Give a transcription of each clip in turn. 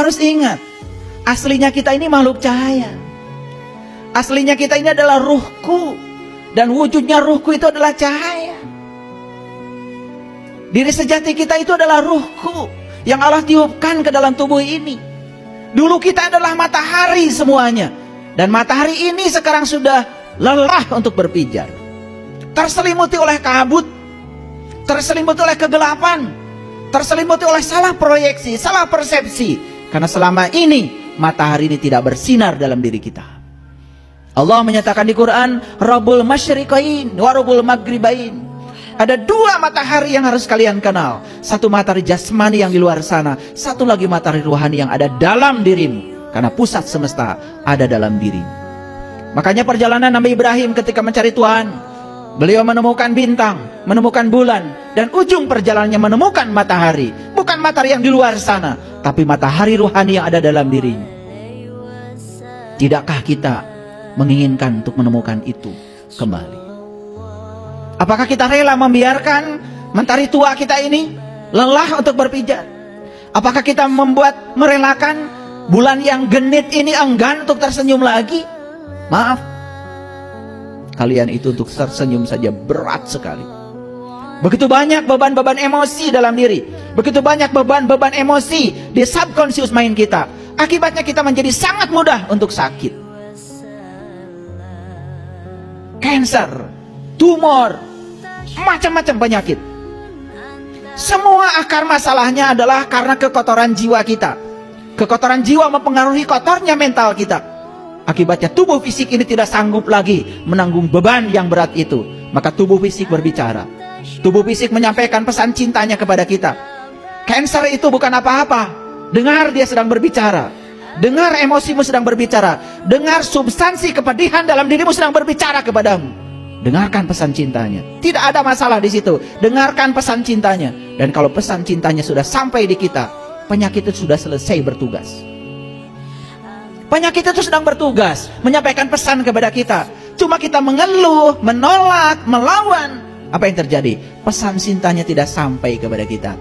harus ingat, aslinya kita ini makhluk cahaya. Aslinya kita ini adalah ruhku, dan wujudnya ruhku itu adalah cahaya. Diri sejati kita itu adalah ruhku yang Allah tiupkan ke dalam tubuh ini. Dulu kita adalah matahari semuanya, dan matahari ini sekarang sudah lelah untuk berpijar, terselimuti oleh kabut, terselimuti oleh kegelapan, terselimuti oleh salah proyeksi, salah persepsi. Karena selama ini matahari ini tidak bersinar dalam diri kita. Allah menyatakan di Quran, Rabbul Masyriqain wa Rabbul Maghribain. Ada dua matahari yang harus kalian kenal. Satu matahari jasmani yang di luar sana, satu lagi matahari ruhani yang ada dalam dirimu. Karena pusat semesta ada dalam dirimu. Makanya perjalanan Nabi Ibrahim ketika mencari Tuhan, beliau menemukan bintang, menemukan bulan, dan ujung perjalanannya menemukan matahari. Bukan matahari yang di luar sana, tapi matahari ruhani yang ada dalam dirinya. Tidakkah kita menginginkan untuk menemukan itu kembali? Apakah kita rela membiarkan mentari tua kita ini lelah untuk berpijar? Apakah kita merelakan bulan yang genit ini enggan untuk tersenyum lagi? Maaf, kalian itu untuk tersenyum saja berat sekali. Begitu banyak beban-beban emosi dalam diri, begitu banyak beban-beban emosi di subconscious mind kita. Akibatnya kita menjadi sangat mudah untuk sakit. Cancer, tumor, macam-macam penyakit. Semua akar masalahnya adalah karena kekotoran jiwa kita. Kekotoran jiwa mempengaruhi kotornya mental kita. Akibatnya tubuh fisik ini tidak sanggup lagi menanggung beban yang berat itu. Maka tubuh fisik berbicara. Tubuh fisik menyampaikan pesan cintanya kepada kita. Cancer itu bukan apa-apa. Dengar dia sedang berbicara. Dengar emosimu sedang berbicara. Dengar substansi kepedihan dalam dirimu sedang berbicara kepadamu. Dengarkan pesan cintanya. Tidak ada masalah di situ. Dengarkan pesan cintanya. Dan kalau pesan cintanya sudah sampai di kita, penyakit itu sudah selesai bertugas. Penyakit itu sedang bertugas menyampaikan pesan kepada kita. Cuma kita mengeluh, menolak, melawan. Apa yang terjadi? Pesan cintanya tidak sampai kepada kita.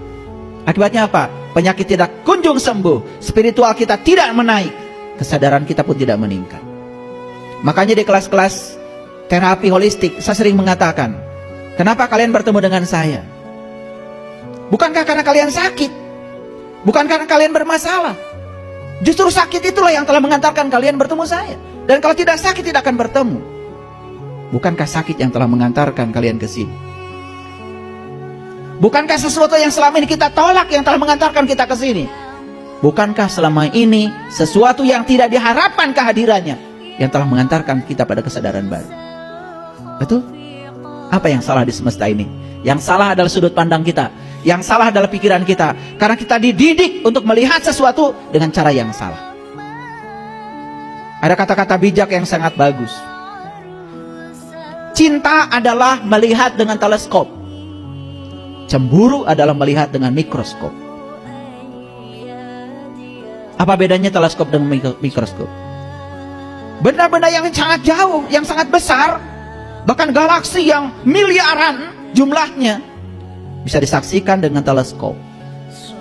Akibatnya apa? Penyakit tidak kunjung sembuh. Spiritual kita tidak menaik. Kesadaran kita pun tidak meningkat. Makanya di kelas-kelas terapi holistik, saya sering mengatakan, kenapa kalian bertemu dengan saya? Bukankah karena kalian sakit? Bukan karena kalian bermasalah? Justru sakit itulah yang telah mengantarkan kalian bertemu saya. Dan kalau tidak sakit, tidak akan bertemu. Bukankah sakit yang telah mengantarkan kalian ke sini? Bukankah sesuatu yang selama ini kita tolak yang telah mengantarkan kita ke sini? Bukankah selama ini sesuatu yang tidak diharapkan kehadirannya yang telah mengantarkan kita pada kesadaran baru? Betul? Apa yang salah di semesta ini? Yang salah adalah sudut pandang kita. Yang salah adalah pikiran kita. Karena kita dididik untuk melihat sesuatu dengan cara yang salah. Ada kata-kata bijak yang sangat bagus. Cinta adalah melihat dengan teleskop. Cemburu adalah melihat dengan mikroskop. Apa bedanya teleskop dengan mikroskop? Benda-benda yang sangat jauh, yang sangat besar, bahkan galaksi yang miliaran jumlahnya, bisa disaksikan dengan teleskop.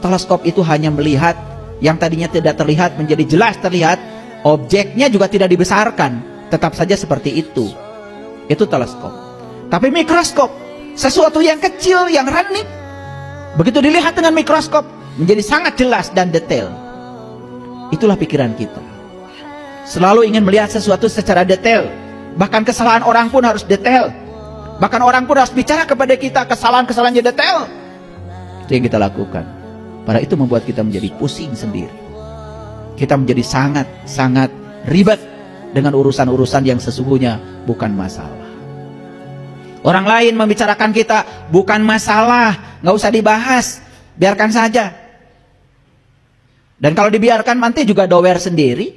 Teleskop itu hanya melihat yang tadinya tidak terlihat menjadi jelas terlihat. Objeknya juga tidak dibesarkan, tetap saja seperti itu. Itu teleskop. Tapi mikroskop, sesuatu yang kecil, yang renik, begitu dilihat dengan mikroskop menjadi sangat jelas dan detail. Itulah pikiran kita. Selalu ingin melihat sesuatu secara detail. Bahkan kesalahan orang pun harus detail. Bahkan orang pun harus bicara kepada kita kesalahan-kesalahannya detail. Itu yang kita lakukan. Pada itu membuat kita menjadi pusing sendiri. Kita menjadi sangat ribet dengan urusan-urusan yang sesungguhnya bukan masalah. Orang lain membicarakan kita bukan masalah, nggak usah dibahas, biarkan saja. Dan kalau dibiarkan nanti juga dower sendiri,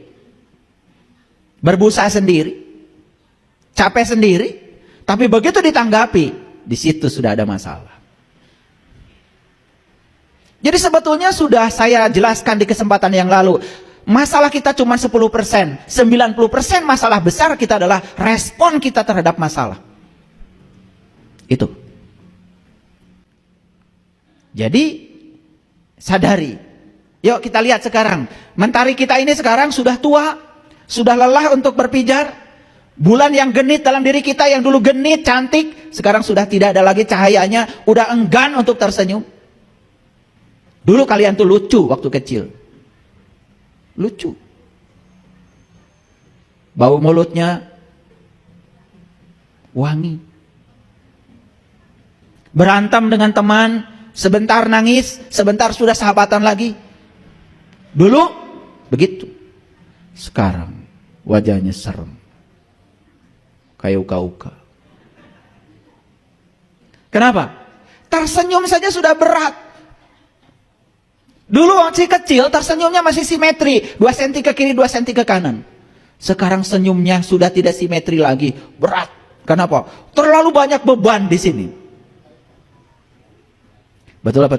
berbusa sendiri, capek sendiri. Tapi begitu ditanggapi, di situ sudah ada masalah. Jadi sebetulnya sudah saya jelaskan di kesempatan yang lalu. Masalah kita cuma 10%, 90% masalah besar kita adalah respon kita terhadap masalah. Itu. Jadi sadari Yuk kita lihat sekarang. Mentari kita ini sekarang sudah tua, sudah lelah untuk berpijar. Bulan yang genit dalam diri kita, yang dulu genit, cantik, sekarang sudah tidak ada lagi cahayanya, udah enggan untuk tersenyum. Dulu kalian tuh lucu waktu kecil. Lucu. Bau mulutnya wangi. Berantem dengan teman, sebentar nangis, sebentar sudah sahabatan lagi. Dulu begitu. Sekarang wajahnya serem, kayak uka-uka. Kenapa? Tersenyum saja sudah berat. Dulu waktu kecil tersenyumnya masih simetri, 2 cm ke kiri, 2 cm ke kanan. Sekarang senyumnya sudah tidak simetri lagi, berat. Kenapa? Terlalu banyak beban di sini. Betul apa tidak?